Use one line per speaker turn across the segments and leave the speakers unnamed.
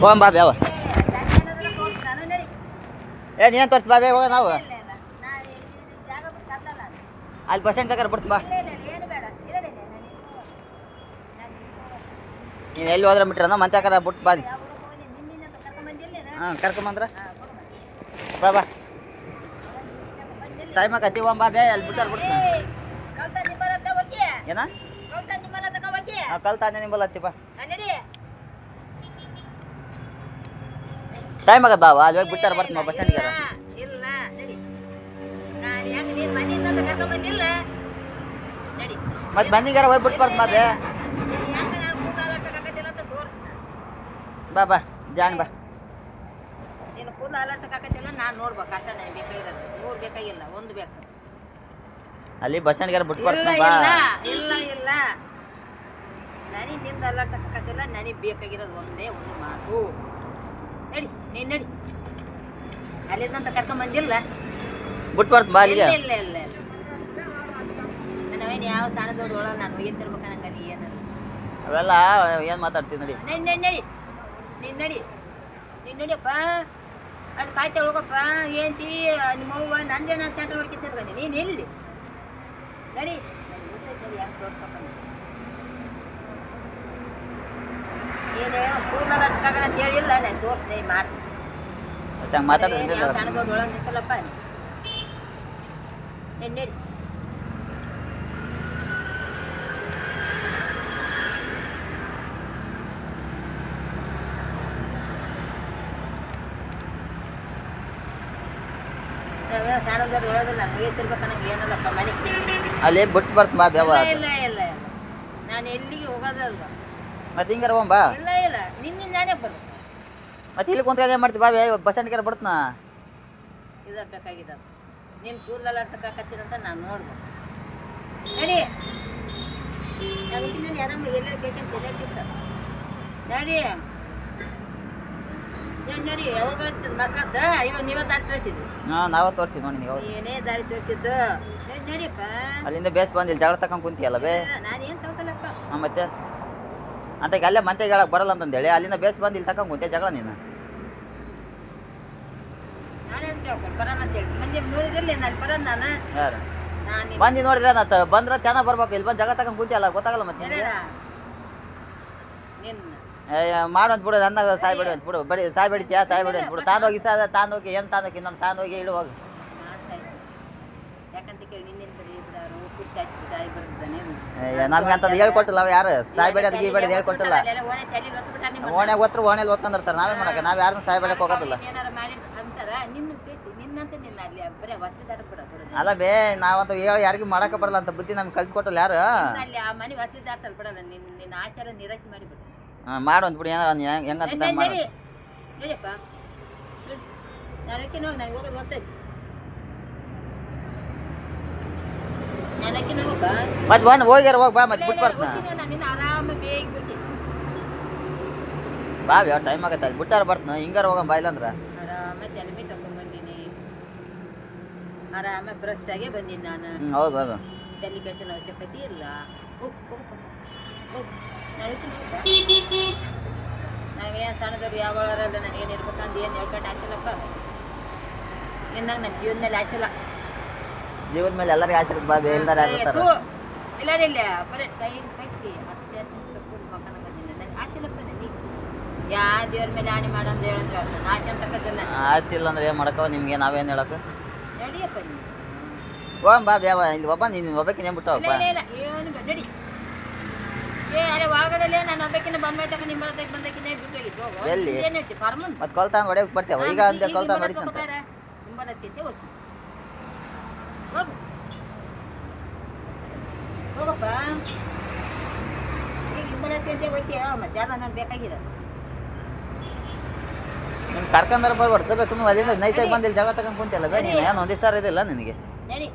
ಹೋಗಂ ಬಾ ಬೇವ ಏ ನೀನು ತೋರಿಸಿ ಬಾ ಬೇಗ ಹೋಗ ನಾವು ಅಲ್ಲಿ ಬಸ್ ಸ್ಟ್ಯಾಂಡ್ ತಗರ ಬರ್ತೀನಿ ಬಾ ನೀನು ಎಲ್ಲಿ ಹೋದ್ರೆ ಬಿಟ್ರೆ ಮಂಚ ಕರ ಬಿಟ್ಟು ಬಾ ಹಾಂ ಕರ್ಕೊಂಬಂದ್ರ ಬಾ ಬಾ ಟೈಮ್ ಆಗತ್ತಿ ಹೋಗಂ ಬಾ ಬೇ ಅಲ್ಲಿ ಬಿಟ್ಟಾರ ಬಿಡ್ತೀನಿ ಏನ ಕಲ್ತಾನೆ ನಿಂಬಲ್ಲತ್ತಿ ಬಾ ಟೈಮ್ ಆಗತ್ತೆ ಬಾವ ಅಲ್ಲಿ ಹೋಗಿ ಬಿಟ್ಟಾರ ಬರ್ತೀನಿ ಬಸ್ ಸ್ಟ್ಯಾಂಡ್ಗೆ ಮತ್ತೆ ಬಂದಿಗಾರ ಹೋಗಿ ಬಿಟ್ಟು ಬರ್ತೀನಿ ಬಾ ಬಾ ಬಾ ಜಾಣ ಬಾ
ನೀನು ಕೂದಲ ಅಲರ್ಸಕ್ಕಾಗತ್ತಿಲ್ಲ ನಾನು ನೋಡ್ಬೇಕು ಅಷ್ಟ ನನಗೆ ಬೇಕಾಗಿರೋದು 100 ಬೇಕಾಗಿಲ್ಲ 1 ಬೇಕು
ಅಲ್ಲಿ ಬಸ್ ಸ್ಟ್ಯಾಂಡ್ಗಾರ ಬಿಟ್ಟು ಬರ್ತೀನಿ ಬಾ
ಇಲ್ಲ ಇಲ್ಲ ನನಗೆ ನಿಂದ ಅಲರ್ಸಕ್ಕಾಗತ್ತಿಲ್ಲ ನನಗೆ ಬೇಕಾಗಿರೋದು ಒಂದೇ ಒಂದು ಮಾತು ನಡಿ ನೀನು ನಡಿ ಅಲ್ಲಿಂದಂತ ಕರ್ಕೊಂಬಂದಿಲ್ಲ
ಬಿಟ್ಟು ಬರ್ತೀನಿ ಬಾ ಅಲ್ಲಿಗೆ
ಇಲ್ಲ ಇಲ್ಲ ಇಲ್ಲ ನನವೇನು ಯಾವ ಸಣ್ಣ ದೊಡ್ಡ ಒಳಗೆ ನಾನು ಒಯ್ತಿರ್ಬೇಕು ನಂಗೆ ನೀ ಏನು
ಅವೆಲ್ಲ ಏನು ಮಾತಾಡ್ತೀನಿ ನಡಿ
ನಡಿ ನಡಿ ನೀನು ನಡಿ ನೀನು ನಡಿಯಪ್ಪ ಅಲ್ಲಿ ಕಾಯ್ತಾ ಹೋಗಪ್ಪ ఏంటి ನಿಮ್ಮವ್ವ ನಂದೇ ನಾನು ಸೆಂಟ್ರ್ ಹೊಡ್ಕಿತ್ತಿರ್ತಾನೆ ನೀನು ಎಲ್ಲಿ ನಡಿ ಗೊತ್ತೈತಲ್ಲಿ ಹೆಂಗೆ ತೋರ್ಸ್ಕೊಪ್ಪ ನೀನು ಕೂದಲ ಅರ್ಸ್ಕಾಗಲ್ಲ ಅಂತ ಹೇಳಿಲ್ಲ ನಾನು ತೋರಿಸ್ದೆ ಮಾಡ್ತೀನಿ
ಹಂಗೆ ಮಾತಾಡ್ತೀನಿ
ಯಾವ ಸಣ್ಣ ದೊಡ್ಡ ಒಳಗೆ ನಿಂತಲ್ಲಪ್ಪ ನಡಿ ನಡಿ
ಅಲ್ಲಿ ಬಿಟ್ಟು ಬರ್ತೀನಿ ಬಾ ಬೇವ
ಇಲ್ಲ ಇಲ್ಲ ನಾನು ಎಲ್ಲಿಗೆ ಹೋಗೋದಲ್ವ
ಮತ್ತೆ ಹಿಂಗಾರ ಹೋಗಂ ಬಾ
ಇಲ್ಲ ಇಲ್ಲ ನಿನ್ನಿಂದ ನಾನೇ ಬರೋದು
ಮತ್ತೆ ಇಲ್ಲಿ ಕುಂತ ಏನು ಮಾಡ್ತೀವಿ ಬಾ ಬಸ್ ಸ್ಟ್ಯಾಂಡ್ಗಾರ ಬಿಡ್ತೀನ
ಇದು ಬೇಕಾಗಿದ್ದ ನೀನು ಕೂದಲೆಲ್ಲ ತಕ್ಕಾಕತ್ತೀರಂತ ನಾನು ನೋಡ್ಬೋದು ನಡಿ ನಾನು ಇನ್ನೊಂದು ಆರಾಮ ಎಲ್ಲರೂ ಬೇಕಂತ ಎಲ್ಲರಿಗಿತ್ತ ನಡಿ ನಡಿ ಯಾವಾಗ ಮಾತಾಡ್ದ ಇವಾಗ ನೀವೇ ದಾರಿ ತೋರಿಸಿದ್ವಿ
ಹಾಂ ನಾವೇ ತೋರಿಸಿ ನೋಡಿ ನೀವು
ಏನೇ ದಾರಿ ತೋರಿಸಿದ್ದು ನಡಿಯಪ್ಪ
ಅಲ್ಲಿಂದ ಬೇಸ್ ಬಂದಿಲ್ಲ ಜಗಳ ತಗೊಂಡು ಕುಂತಿಯಲ್ಲ ಬೇ
ನಾನೇನು ತಗೋತಲ್ಲಪ್ಪ
ಹಾಂ ಮತ್ತೆ ಅಂತ ಅಲ್ಲೇ ಮತ್ತೆ ಹೇಳಕ್ಕೆ ಬರಲ್ಲ ಅಂತಂದೇಳಿ ಅಲ್ಲಿಂದ ಬೇಸ್ ಬಂದು ಇಲ್ಲಿ ತಗೊಂಡು ಕುಂತೆ ಜಗಳ ನೀನು
ನಾನೇನು ಕೇಳ್ಕೊಂಡು ಬರೋಣ ಅಂತ ಹೇಳಿ ಮಂದಿ ನೋಡಿದ್ರಲ್ಲಿ ನಾನು ಬರೋದು ನಾನು
ಯಾರು
ನಾನು
ಬಂದು ನೋಡ್ರಿ ನಾ ಬಂದ್ರೆ ಚೆನ್ನಾಗಿ ಬರ್ಬೇಕು ಇಲ್ಲಿ ಬಂದು ಜಗಳ ತಗೊಂಡು ಕುಂತಿಯಲ್ಲ ಗೊತ್ತಾಗಲ್ಲ ಮತ್ತೆ
ನಿನ್ನ
ಮಾಡೋದು ಬಿಡು ನನ್ನ ಸಾಯ್ಬೇಡಿ ಅಂತ ಬಿಡು ಬಡಿ ಸಾಯ್ಬೇಡಿತ್ಯಾ ಸಾಯ್ಬೇಡಿ ಅಂತ ಬಿಡು ತಾನೋಗಿ ತಾನೋಗಿ ಏನು ತಾನೋಗಿ ಇನ್ನೊಂದು ತಾನೋಗಿ ಇಡು ಹೋಗಿ
ಯಾಕಂತ ಕೇಳಿ ನಿನ್ನೇನು ಬರೀ ಬಿಡಾರು ಖುಷಿ ಹಚ್ಚಿ ತಾಯಿ ಬರ್ತಿದ್ದಾನೆ
ನಮ್ಗೆ ಅಂತದ್ದು ಹೇಳ್ಕೊಟ್ಟಿಲ್ಲ ಅವು ಯಾರು ಸಾಯ್ಬೇಡಿ ಅದಕ್ಕೆ ಗೀಬೇಡಿ ಹೇಳ್ಕೊಟ್ಟಿಲ್ಲ
ಓಣೆ ತಲೆ ಹೊತ್ಬಿಟ್ಟ ನಿಮ್ಮ
ಓಣ್ಯಾಗ ಒತ್ತರು ಓಣೆಲಿ ಓದ್ಕೊಂಡಿರ್ತಾರೆ ನಾವೇ ಮಾಡಕ್ಕೆ ನಾವು ಯಾರನ್ನ ಸಾಯ್ಬೇಡಕ್ಕೆ ಹೋಗೋದಿಲ್ಲ
ಏನಾರು ಮಾಡಿ ಅಂತಾರ ನಿನ್ನ ಬೇಸಿ ನಿನ್ನಂತ ನಿನ್ನ ಅಲ್ಲಿ ಬರೀ ಹೊಸ ದಾಟ ಬಿಡೋದು
ಅಲ್ಲ ಬೇ ನಾವಂತ ಹೇಳಿ ಯಾರಿಗೂ ಮಾಡಕ್ಕೆ ಬರಲ್ಲ ಅಂತ ಬುದ್ಧಿ ನಮ್ಗೆ ಕಲ್ಸ್ಕೊಟ್ಟಲ್ಲ ಯಾರು
ಅಲ್ಲಿ ಆ ಮನೆ ಹೊಸ ದಾಟಲ್ ಬಿಡಲ್ಲ ನಿನ್ನ ಆಚಾರ ನಿರಾಶೆ ಮಾಡಿಬಿಡು
ಹಾಂ ಮಾಡು ಅಂದ್ಬಿಡಿ ಏನಾರ ಹೆಂಗಂತ ಮಾಡಿ
ನಡಿಯಪ್ಪ ನಾನಕ್ಕೆ ಹೋಗಿ ನಂಗೆ ಹೋಗೋದು ಗೊತ್ತೈತಿ ನಾನಕ್ಕೆ ಹೋಗಪ್ಪ
ಮತ್ತೆ ಬಂದು ಹೋಗ್ಯಾರ ಹೋಗಿ ಬಾ ಮತ್ತೆ ಬಿಟ್ಟು ಬರ್ತೀನಿ
ನಾನು ನಿನ್ನ ಆರಾಮ ಬೇಗ ಹೋಗಿ
ಬಾ ಯಾವ ಟೈಮ್ ಆಗತ್ತೆ ಅಲ್ಲಿ ಬಿಟ್ಟಾರ ಬರ್ತೀನಿ ಹಿಂಗಾರ ಹೋಗಂ ಬಾ ಇಲ್ಲಂದ್ರೆ
ಆರಾಮ ತಲೆಮೆ ತಗೊಂಡ್ಬಂದೀನಿ ಆರಾಮ ಫ್ರೆಶ್ ಆಗೇ ಬಂದೀನಿ ನಾನು
ಹೌದು ಹೌದು
ತಲೆ ಕೆಲ್ಸನ ಅವಶ್ಯಕತೆ ಇಲ್ಲ ಹೋಗಿ ಹೋಗಪ್ಪ ಹೋಗಿ ನಾವೇನು ಸಣ್ಣ ದೊಡ್ಡ ಯಾವಾಗಲ್ಲ ನನಗೇನು ಇರ್ಬೇಕಂದು ಏನು ಹೇಳ್ಕೊಂಡು ಆಸೆಲ್ಲಪ್ಪ ನಿನ್ನಂಗೆ ನಮ್ಮ ಜೀವನ ಮೇಲೆ ಆಸೆಲ್ಲ
ಜೀವದ ಮೇಲೆ ಎಲ್ಲರಿಗೂ ಆಸೆ ಬಾ ಬೇ ಇಲ್ದಾರ ಇರ್ತಾರೆ
ಇಲ್ಲ ಇಲ್ಲ ಬರೀ ಕೈ ಕಟ್ಟಿ ಹತ್ತೆ ಮಕ್ಕಳ ನನಗೆ ಆಸೆಲ್ಲಪ್ಪ ನನಗೆ ಯಾವ ದೇವ್ರ ಮೇಲೆ ಆಣೆ ಮಾಡಂತ ಹೇಳಿದ್ರೆ ನಾನು ಆಸೆ ಅಂತ ಕಟ್ಟಿಲ್ಲ
ಆಸೆ ಇಲ್ಲ ಅಂದ್ರೆ ಏನು ಮಾಡಕ್ಕವ ನಿಮ್ಗೆ ನಾವೇನು ಹೇಳಕ್ಕೆ
ನಡಿಯಪ್ಪ ನೀವು
ಹೋಗಂ ಬಾ ಬೇವ ಇಲ್ಲಿ ಒಬ್ಬ ನೀನು ಒಬ್ಬಕ್ಕೆ ನೇಮ್ ಬಿಟ್ಟು
ಇಲ್ಲ ಇಲ್ಲ ಏನು ಬೇಡ ನಡಿ ಅರೆ ಒಳಗಡೆ ನಾನು ಒಬ್ಬಕಿನ ಬಂದ್ಬಿಟ್ಟಾಗ ನಿಮ್ಮ ಬಂದಕಿನೇ ಬಿಟ್ಟೋಗಿದ್ದು ಹೋಗು
ಎಲ್ಲಿ
ಏನು ಹೇಳ್ತಿ ಫಾರ್ಮನ್
ಮತ್ತೆ ಕೊಲ್ತಾನ ಹೊಡೆಯಕ್ಕೆ ಬರ್ತೇವೆ ಈಗ ಅಂದೆ ಕೊಲ್ತಾನ ಹೊಡಿತಂತೆ
ನಿಮ್ಮ ತಿಂತೆ ಹೋಗ್ತೀನಿ ಹೋಗು ಹೋಗಪ್ಪ ಈಗ ನಿಮ್ಮ ತಿಂತೆ ಹೋಗ್ತೀಯ ಮತ್ತೆ ಯಾರು ನಾನು ಬೇಕಾಗಿರೋದು
ನಿಮ್ಗೆ ಕರ್ಕಂದ್ರೆ ಬರ್ಬಾರ್ದು ಬೇ ಸುಮ್ಮನೆ ಅಲ್ಲಿಂದ ನೈಸಾಗಿ ಬಂದಿಲ್ಲ ಜಗಳ ತಗೊಂಡು ಕುಂತಿಲ್ಲ ಬೇ ನೀನು ಏನು ಒಂದಿಷ್ಟಾರ ಇದಿಲ್ಲ ನಿನಗೆ
ನಡಿ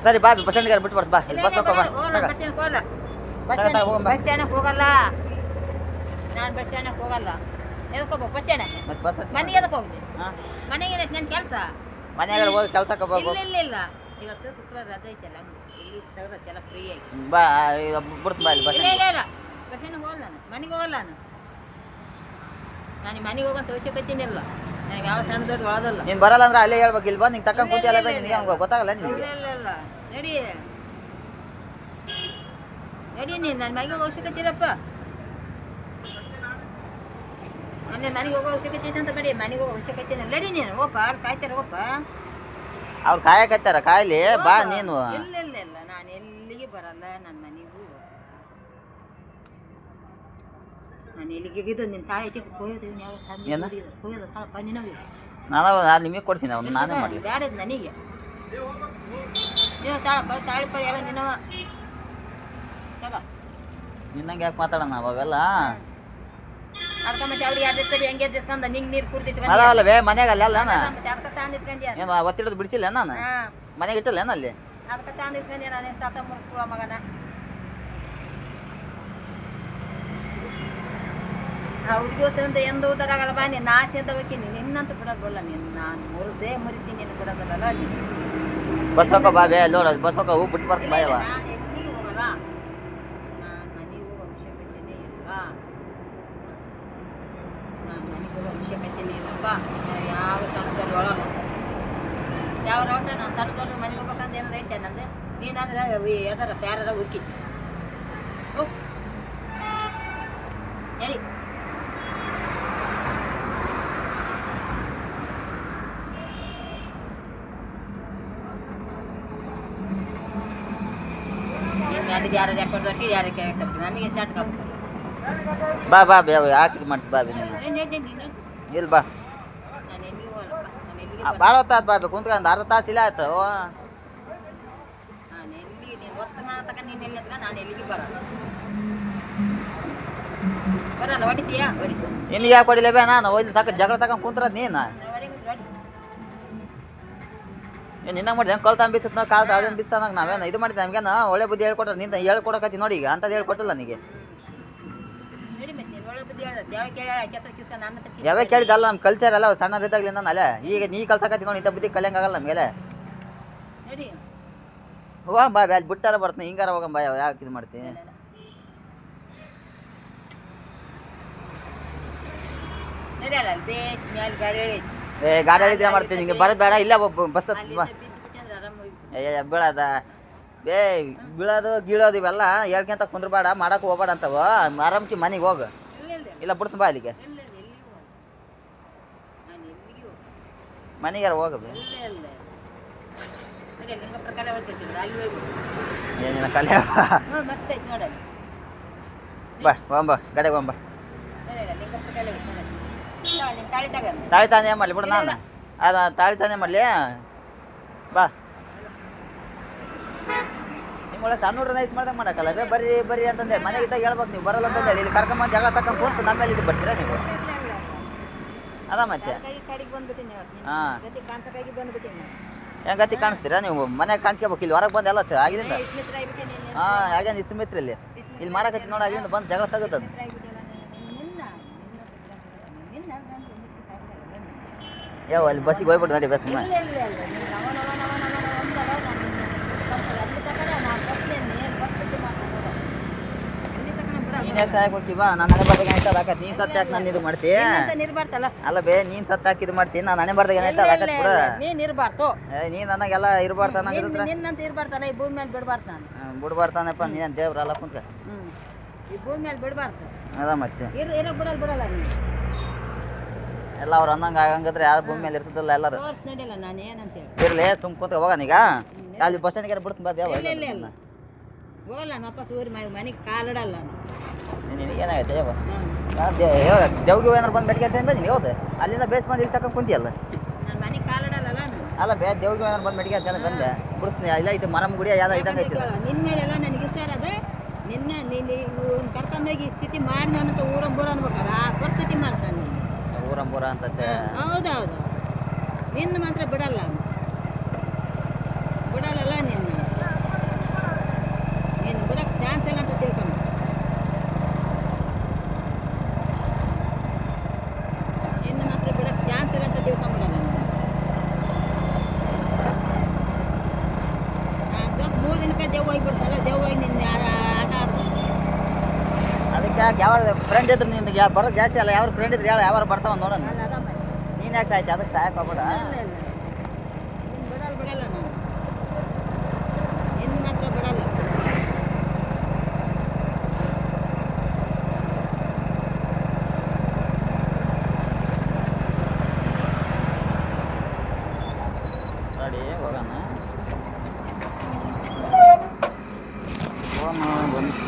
ಸರಿ ಬಾ ಬಸ್ ಸ್ಟ್ಯಾಂಡ್ಗಾರ ಬಿಟ್ಟು ಬರ್ತು ಬಾ ಇಲ್ಲಿ ಬಸ್ ಹೋಗೋ ಬಾ
ಬಸ್ ಸ್ಟ್ಯಾಂಡಕ್ಕೆ ಹೋಗಲ್ಲ ನಾನು ಬಸ್ ಸ್ಟ್ಯಾಂಡಕ್ಕೆ ಹೋಗಲ್ಲ ಎದಕ್ಕೆ ಹೋಗ್ಬೇಕು ಬಸ್ ಸ್ಟ್ಯಾಂಡಕ್ಕೆ
ಮತ್ತೆ ಬಸ್
ಮನೆಗೆ ಎದಕ್ಕೆ ಹೋಗ್ತೀನಿ
ಹಾಂ
ಮನೆಗೆ ಏನೈತೆ ನನ್ನ ಕೆಲಸ
ಮನ್ಯಾಗಾರ ಹೋಗಿ ಕೆಲ್ಸಕ್ಕೆ ಹೋಗ್ಬೇಕು
ಇಲ್ಲ ಇಲ್ಲ ಇಲ್ಲ ಇವತ್ತು ಶುಕ್ರವಾರ ರಜೆ ಐತಲ್ಲ ಇಲ್ಲಿ ತೆಗೆದಕ್ಕೆಲ್ಲ ಫ್ರೀ ಆಗಿ
ಬಾ ಬಿಡ್ತು ಬಾ ಇಲ್ಲಿ ಬಸ್
ಇಲ್ಲ ಇಲ್ಲ ಇಲ್ಲ ಬಸ್ಸಿನ ಹೋಗಲ್ಲ ನಾನು ಮನೆಗೆ ಹೋಗಲ್ಲ ನಾನು ಮನೆಗೆ ಹೋಗೋಂತ ಅವಶ್ಯಕತೆನೇ ಇಲ್ಲ ನನಗೆ ಯಾವ ಸಣ್ಣ ದೊಡ್ಡ ಒಳದಲ್ಲ
ನೀನು ಬರಲ್ಲ ಅಂದ್ರೆ ಅಲ್ಲೇ ಹೇಳ್ಬೇಕು ಇಲ್ಲಿ ಬಂದು ನಿಂಗೆ ತಕ್ಕಂಡು ಕುಂತಿಯಲ್ಲ ಬೇ ನಿನಗೆ ಗೊತ್ತಾಗಲ್ಲ
ಇಲ್ಲ
ನಿನಗೆ
ಇಲ್ಲ ಇಲ್ಲ ನಡಿ ನಡಿ ನೀನು ನನ್ನ ಮನೆಗೆ ಹೋಗೋ ಅವಶ್ಯಕತೆ ಇರಪ್ಪ ಅಂದರೆ ಮನೆಗೆ ಹೋಗೋ ಅವಶ್ಯಕತೆ ಐತೆ ಅಂತ ಬಡಿ ಮನೆಗೆ ಹೋಗೋ ಅವಶ್ಯಕತೆ ಇಲ್ಲ ನಡಿ ನೀನು ಹೋಗಪ್ಪ ಅವ್ರು ಕಾಯ್ತಾರೆ ಹೋಗಪ್ಪ
ಅವ್ರು ಕಾಯಕತ್ತಾರ ಕಾಯ್ಲಿ ಬಾ ನೀನು
ಇಲ್ಲ ಇಲ್ಲ ಇಲ್ಲ ನಾನು ಎಲ್ಲಿಗೆ ಬರಲ್ಲ ನನ್ನ ಮನೆಗೂ ನಾನು ಎಲ್ಲಿಗೆ ಇದು ನಿನ್ನ ತಾಳೆ ಐತಿ ಕೊಯ್ಯೋದು ಯಾವ ಕೊಯ್ಯೋದು ತಾಳಪ್ಪ ನಿನಗೆ
ನಾನು ನಿಮಗೆ ಕೊಡ್ತೀನಿ ಅವ್ನು ನಾನೇ ಮಾಡಲಿ
ಬ್ಯಾಡದು ನನಗೆ ನೀವು ತಾಳಪ್ಪ ತಾಳಿ ಪಳಿ ಎಲ್ಲ ನಿನ್ನವ ತಗ
ನಿನ್ನಂಗೆ ಯಾಕೆ ಮಾತಾಡೋಣ ಅವೆಲ್ಲ
ಅಡ್ಕೊಂಬತ್ತೆ ಅವ್ರಿಗೆ ಎರಡು ಕಡೆ ಹೆಂಗೆ ಎದ್ದಿಸ್ಕೊಂಡ ನಿಂಗೆ ನೀರು ಕುಡ್ದಿಟ್ಕೊಂಡು
ಅದಾವಲ್ಲವೇ ಮನ್ಯಾಗ ಅಲ್ಲಿ ಅಲ್ಲ
ಮತ್ತೆ ಅದಕ್ಕೆ ತಾಂದಿಟ್ಕೊಂಡ್ಯ
ಏನು ಒತ್ತಿಡೋದು ಬಿಡಿಸಿಲ್ಲ ನಾನು
ಹಾಂ
ಮನೆಗೆ ಇಟ್ಟಿಲ್ಲ ಏನು ಅಲ್ಲಿ
ಅದಕ್ಕೆ ತಾಂದಿಸ್ಕೊಂಡ್ಯ ನಾನೇ ಸಾತ ಮುಗಿಸ್ಕೊಳ ಮಗನ ಆ ಹುಡುಗಿಯೋಸರಿಂದ ಎಂದು ಉದಾರಾಗಲ್ಲ ಬಾ ನೀನು ನಾಶ ಅಂತ ಬೇಕೀನಿ ನಿನ್ನಂತ ಬಿಡೋಲ್ಲ ನೀನು ನಾನು ಮುರಿದೇ ಮುರಿತೀನಿ ನೀನು ಬಿಡೋದಲ್ಲ
ಬಸ್ ಹೋಗೋ ಬಾ ಬೇ ನೋಡ ಬಸ್ ಹೋಗೋ ಹೂ ಬಿಟ್ಟು ಬರ್ತೀನಿ ಬಾಯವ
ನಾನು ಎಲ್ಲಿಗೆ ಹೋಗಲ್ಲ ನಾನು ಮನೆಗೆ ಹೋಗೋ ಅವಶ್ಯಕತೆನೇ ಇಲ್ಲ ನಾನು ಮನೆಗೆ ಹೋಗೋ ಅವಶ್ಯಕತೆನೇ ಇಲ್ಲಪ್ಪ ನಾವು ಯಾವ ತನದಲ್ಲಿ ಒಳಗೆ ಯಾವ ರೋಟ ನಾನು ತನದಲ್ಲಿ ಮನೆಗೆ ಹೋಗ್ಬೇಕಂತ ಏನಾರು ಐತೆ ನಂದು ನೀನಾದ್ರೆ ಯಾವ್ದಾರ ಯಾರಾರ ಹೋಗಿ ಹೋಗಿ ಹೇಳಿ ಮ್ಯಾಲಿಗೆ ಯಾರು ಯಾಕೊಂಡು ಹೊಟ್ಟಿ ಯಾರಕ್ಕೆ ಹಾಕಿ ನಮಗೆ ಶಾರ್ಟ್ ಕಾಬೇಕು
ಬಾ ಬಾ ಬೇ ಹಾಕಿದ್ ಮಾಡ್ತಿ ಬಾ ಬೇ ನೀನು ಇಲ್ಲ ಬಾ
ನಾನು ಎಲ್ಲಿಗೆ ಹೋಗಲ್ಲಪ್ಪ ನಾನು ಎಲ್ಲಿಗೆ
ಭಾಳ ಹೊತ್ತಾಯ್ತು ಬಾ ಬೇ ಕುಂತ್ಕೊಂಡು ಅರ್ಧ ತಾಸು ಇಲ್ಲ ಆಯ್ತು
ನಾನು ಎಲ್ಲಿಗೆ ನೀನು ಒತ್ತು ತಕ ನೀನು ಎಲ್ಲಿ ಹತ್ರ ನಾನು ಎಲ್ಲಿಗೆ ಬರಲ್ಲ ಬರಲ್ಲ ಹೊಡಿತೀಯಾ ಹೊಡಿತು
ಇನ್ನು ಯಾಕೆ ಹೊಡಿಲೇ ಬೇ ನಾನು ಇಲ್ಲಿ ತಕ ಜಗಳ ತಗೊಂಡು ಕುಂತ್ರದ ನೀನು ನಿನ್ನ ಮಾಡಿದೆ ಕಲ್ ತಂಬಿಸುತ್ತ ನಾವು ಕಾಲ್ ಅದನ್ನು ಬಿಸ್ತಾನಾಗ ನಾವೇನು ಇದು ಮಾಡಿದ್ದೆ ನಮಗೇನು ಒಳ್ಳೆ ಬುದ್ಧಿ ಹೇಳ್ಕೊಟ್ರೆ ನಿಂತ ಹೇಳ್ಕೊಡಕತ್ತಿ ನೋಡಿ ಈಗ ಅಂಥದ್ದು ಹೇಳ್ಕೊಟ್ಟಿಲ್ಲ ನನಗೆ ಯಾವಾಗ ಕೇಳಿದಲ್ಲ ನಮ್ಮ ಕಲ್ಚರ್ ಎಲ್ಲ ಸಣ್ಣ ಇದ್ದಾಗಲಿಂದ ಅಲ್ಲೇ ಈಗ ನೀ ಕಲ್ಸಕತ್ತಿ ನೋಡಿ ಇಂಥ ಬುದ್ಧಿ ಕಲಿಯಂಗಾಗಲ್ಲ ನಮಗೆಲ್ಲ ಹೋಗ ಬಾ ಅಲ್ಲಿ ಬಿಟ್ಟಾರ ಬರ್ತೀನಿ ಹಿಂಗಾರ ಹೋಗಂ ಬಾ ಯಾಕೆ ಇದು ಮಾಡ್ತೀನಿ ಏ ಗಾಡಿ ಹೇಳಿದ್ರೆ ಮಾಡ್ತೀನಿ ಹಿಂಗೆ ಬರೋದು ಬೇಡ ಇಲ್ಲ ಬಸ್ ಬೀಳದ ಬೇ ಬೀಳೋದು ಗೀಳೋದು ಇವೆಲ್ಲ ಹೇಳ್ಕೊಂತ ಕುಂದ್ರಬೇಡ ಮಾಡಕ್ಕೆ ಹೋಗ್ಬೇಡ ಅಂತವ ಆರಾಮ್ಕಿ ಮನೆಗೆ ಹೋಗು ಇಲ್ಲ ಬಿಡ್ತೀನಿ ಬಾ ಅಲ್ಲಿಗೆ ಮನೆಗಾರ ಹೋಗು ಏನಿಲ್ಲ ಕಲೆ ಬಾ ಹೋಗಂಬ ಗಡೆಗೆ ಹೋಗಂಬ ತಾಳಿ ತಾನೇ ಮಾಡಲಿ ಬಿಡು ನಾನು ಅದು ತಾಳಿ ತಾನೇ ಮಾಡಲಿ ಬಾ ನಿಮ್ಮೊಳಗೆ ಸಣ್ಣ ಹುಡ್ರ ನೈಸ್ ಮಾಡ್ದಂಗೆ ಮಾಡೋಕ್ಕಲ್ಲ ಬೇ ಬರ್ರಿ ಬರ್ರಿ ಅಂತಂದೆ ಮನೆಗೆ ಇದ್ದಾಗ ಹೇಳ್ಬೇಕು ನೀವು ಬರಲ್ಲ ಅಂತಂದೆ ಇಲ್ಲಿ ಕರ್ಕೊಂಬಂದು ಜಗಳ ತಗೊಂಡು ಕೂತು ನಮ್ಮ ಮೇಲೆ ಇದು ಬರ್ತೀರಾ ನೀವು ಅದ ಮತ್ತೆ ಹಾಂ ಹೆಂಗತಿ ಕಾಣಿಸ್ತೀರಾ ನೀವು ಮನೆಗೆ ಕಾಣಿಸ್ಕೋಬೇಕು ಇಲ್ಲಿ ಹೊರಗೆ ಬಂದು ಎಲ್ಲ ಆಗಿದಿಂದ ಹಾಂ ಹಾಗೇನು ಇಷ್ಟು ಮಿತ್ರ ಇಲ್ಲಿ ಮಾಡಕತ್ತಿ ನೋಡಿ ಆಗಿಂದ ಬಂದು ಜಗಳ ತಗೋತದ ಯಾವ ಅಲ್ಲಿ ಬಸ್ಸಿಗೆ ಹೋಗ್ಬಿಟ್ಟು ನಡಿ ಬಸ್ ನೀನೇ ಸಾಯಕ್ಕೆ ಹೋಗ್ತೀವ ನಾನು ಹಣೆ ಬರ್ದಾಗ ಏನಾಯ್ತು ಅದಾಕತ್ ನೀನು ಸತ್ತು ಯಾಕೆ ನಾನು ಇದು ಮಾಡ್ತಿ ಅಲ್ಲ ಬೇ ನೀನು ಸತ್ತು ಹಾಕಿ ಇದು ಮಾಡ್ತೀನಿ ನಾನು ಹಣೆ ಬರ್ದಾಗ ಏನಾಯ್ತು ಅದಾಕತ್ ಬಿಡು
ನೀನು ಇರಬಾರ್ದು
ನೀ ನನಗೆಲ್ಲ ಇರಬಾರ್ದು ಅನ್ನಂಗಿದ್ರೆ
ನಿನ್ನಂತ ಇರಬಾರ್ದಾನ ಈ ಭೂಮಿ ಮೇಲೆ ಬಿಡಬಾರ್ದು ನಾನು
ಬಿಡ್ಬಾರ್ತಾನಪ್ಪ ನೀನು ದೇವ್ರಲ್ಲ ಕುಂತ
ಈ ಭೂಮಿ ಮೇಲೆ ಬಿಡಬಾರ್ದು
ಅದ ಮತ್ತೆ
ಬಿಡಲ್ಲ ನೀನು
ಎಲ್ಲ ಅವ್ರು ಅನ್ನಂಗೆ ಆಗಂಗಿದ್ರೆ ಯಾರು ಭೂಮಿ ಮೇಲೆ ಇರ್ತದಲ್ಲ ಎಲ್ಲರೂ
ನಡಿಯಲ್ಲ ನಾನು ಏನಂತ ಹೇಳಿ
ಇರಲಿ ಸುಮ್ ಕುಂತ ಹೋಗೋಣ ಈಗ ಅಲ್ಲಿ ಬಸ್ ಸ್ಟ್ಯಾಂಡ್ಗೆ ಬಿಡ್ತೀನಿ ಬಾ ದೇವ
ಹೋಗಲ್ಲ ವಾಪಸ್ ಊರಿ ಮನೆಗೆ ಕಾಲಿಡಲ್ಲ
ನಿನಗೇನಾಗೈತೆ ಯಾವ ದೇವ್ಗೆ ಏನಾರು ಬಂದು ಬೆಳಗ್ಗೆ ಅಂತ ಬಂದಿನಿ ಹೌದು ಅಲ್ಲಿಂದ ಬೇಸ್ ಬಂದು ಇಲ್ಲಿ ತಗೊಂಡು ಕುಂತಿಯಲ್ಲ
ನಾನು ಮನೆಗೆ ಕಾಲಿಡಲ್ಲ
ಅಲ್ಲ ಬೇ ದೇವ್ಗೆ ಏನಾರು ಬಂದು ಬೆಳಗ್ಗೆ ಅಂತ ಬಂದೆ ಬಿಡಿಸ್ತೀನಿ ಇಲ್ಲ ಇದು ಮರಮ್ ಗುಡಿಯ ಯಾವ್ದು ಇದ್ದಂಗೆ ಐತಿ
ನಿನ್ನ ಮೇಲೆಲ್ಲ ನನಗೆ ಇಷ್ಟ ಅದ ನಿನ್ನ ನೀನು ಕರ್ಕೊಂಡೋಗಿ ಸ್ಥಿತಿ ಮಾಡಿ ಅಂತ ಊರಂಬೂರ ಅನ್ಬೇಕಲ್ಲ ಆ ಪರಿಸ್ಥಿತಿ ಮಾಡ್ತಾನೆ
ಊರಂಬೂರ ಅಂತಂತೆ
ಹೌದೌದು ನಿನ್ನ ಮಾತ್ರ ಬಿಡಲ್ಲ ನಿನ್ನ ನೀನು ಬಿಡಕ್ಕೆ ಚಾನ್ಸ್ ಇಲ್ಲ ಅಂತ ತಿಳ್ಕೊಂಡು ನಿನ್ನ ಮಾತ್ರ ಬಿಡಕ್ಕೆ ಚಾನ್ಸ್ ಇಲ್ಲ ಅಂತ ತಿಳ್ಕೊಂಬಿಡಲ್ಲ ನಾನು ಸ್ವಲ್ಪ 3 ದಿನಕ್ಕೆ ದೆವ್ವ ಹೋಗ್ಬಿಡ್ತಲ್ಲ ದೆವ್ವ ಹೋಗಿ ನಿನ್ನ ಆಟ ಆಡ್ತೀನಿ
ಅದಕ್ಕೆ ಸಾಯ್ಸಕ್ಕೆ ಯಾಕೆ ಯಾವ ಫ್ರೆಂಡ್ ಇದ್ರೆ ನಿನಗೆ ಬರೋದು ಜಾಸ್ತಿ ಅಲ್ಲ, ಯಾವ ಫ್ರೆಂಡ್ ಇದ್ರೆ ಯಾವ ಬರ್ತಾವ ನೋಡೋಣ.
ನಾನು ಆರಾಮ
ನೀನು ಯಾಕೆ ಸಾಯ್ತಿ ಅದಕ್ಕೆ ಸಾಯಕ್ಕೆ ಹೋಗ್ಬೇಡ.
ಇಲ್ಲ ಇಲ್ಲ ನೀನು ಬಿಡಲ್ಲ ನಾನು ನಿನ್ನ ಮಾತ್ರ ಬಿಡಲ್ಲ.
ಗಾಡಿ ಹೋಗೋಣ. ಫೋನ್ ಬಂತು.